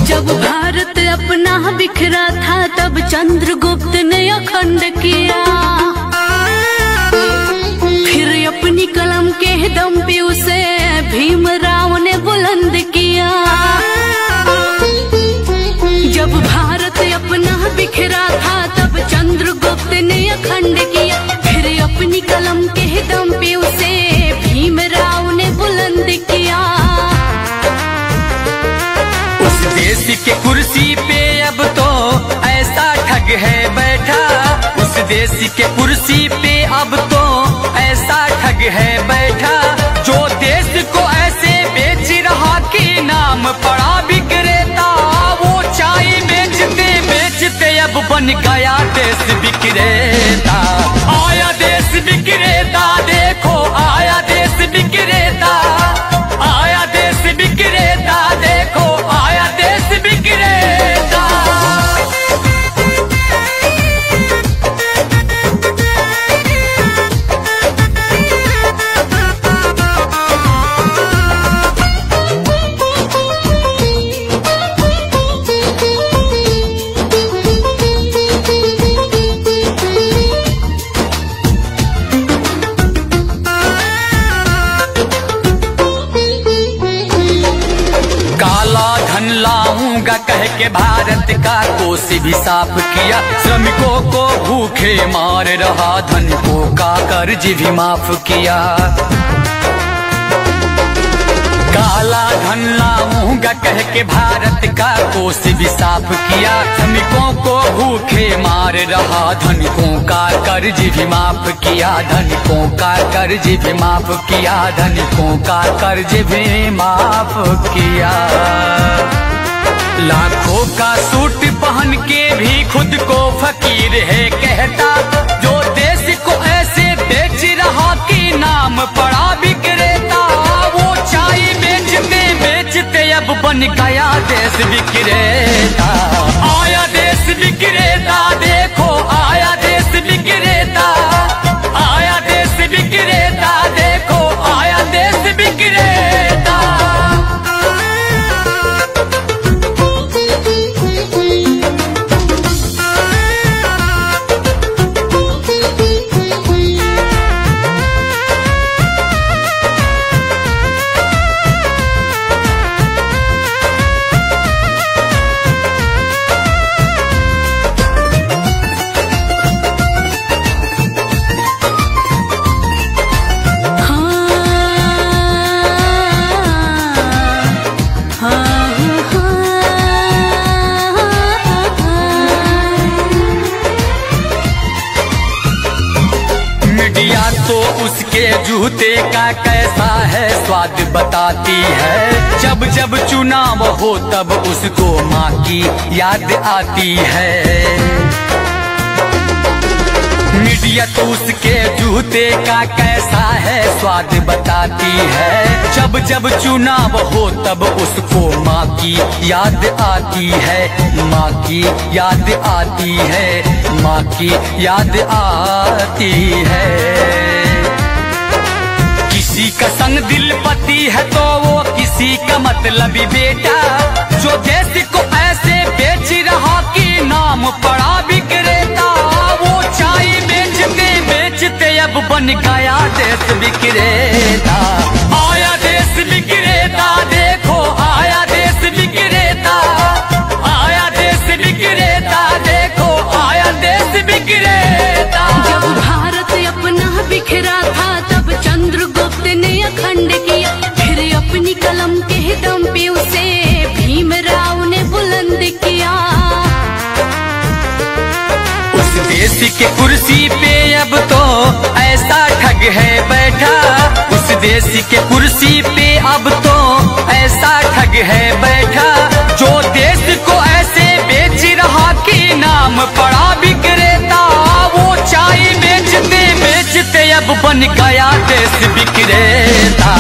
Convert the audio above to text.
जब भारत अपना बिखरा था तब चंद्रगुप्त ने अखंड किया, फिर अपनी कलम के दम पे उसे भीमराव ने बुलंद किया। जब भारत अपना बिखरा था तब चंद्रगुप्त ने अखंड किया, फिर अपनी कलम के दम पे उसे भीमराव ने बुलंद किया। उस देश के कुर्सी पे अब तो ऐसा ठग है बैठा, उस देश के कुर्सी पे अब तो ऐसा ठग है बैठा, जो देश को ऐसे बेच रहा कि नाम पड़ा विक्रेता। वो चाय बेचते बेचते अब बन गया देश विक्रेता। आया देश विक्रेता, देखो आया देश विक्रेता, आया देश विक्रेता, देखो आया देश विक्रेता। लाऊंगा कह के भारत का कोष भी साफ किया, श्रमिकों को भूखे मार रहा, धनिकों का कर्ज भी माफ किया। काला धन लाऊंगा कह के भारत का कोष भी साफ किया, श्रमिकों को भूखे मार रहा, धनिकों का कर्ज भी माफ किया, धनिकों का कर्ज भी माफ किया, धनिकों का कर्ज भी माफ किया। लाखों का सूट पहन के भी खुद को फकीर है कहता, जो देश को ऐसे बेच रहा कि नाम पड़ा विक्रेता। वो चाय बेचते बेचते अब बन गया देश विक्रेता। आया देश विक्रेता, देखो आया देश विक्रेता, आया देश विक्रेता, देखो आया देश विक्रेता। तो उसके जूते का कैसा है स्वाद बताती है, जब जब चुनाव हो तब उसको माँ की याद आती है। मीडिया तो उसके जूते का कैसा है स्वाद बताती है, जब जब चुनाव हो तब उसको माँ की याद आती है, माँ की याद आती है, माँ की याद आती है। किसी का संग दिल पति है तो वो किसी का मतलबी बेटा, जो देश को ऐसे बेच रहा कि नाम पड़ा विक्रेता। वो चाय बेचते बेचते अब बन गया देश विक्रेता। आया देश विक्रेता, देखो आया देश विक्रेता, आया देश विक्रेता, देखो आया देश विक्रेता। जब भारत अपना बिखरा था तब चंद्रगुप्त ने अखंड किया, फिर अपनी कलम के दम पे उसे भीमराव ने बुलंद किया। उस देश के कुर्सी पे अब तो ऐसा ठग है बैठा, उस देश के कुर्सी पे अब तो ऐसा ठग है बैठा, जो देश को ऐसे बेच रहा कि नाम पड़ा विक्रेता। वो चाय बेचते बेचते अब बन गया देश विक्रेता।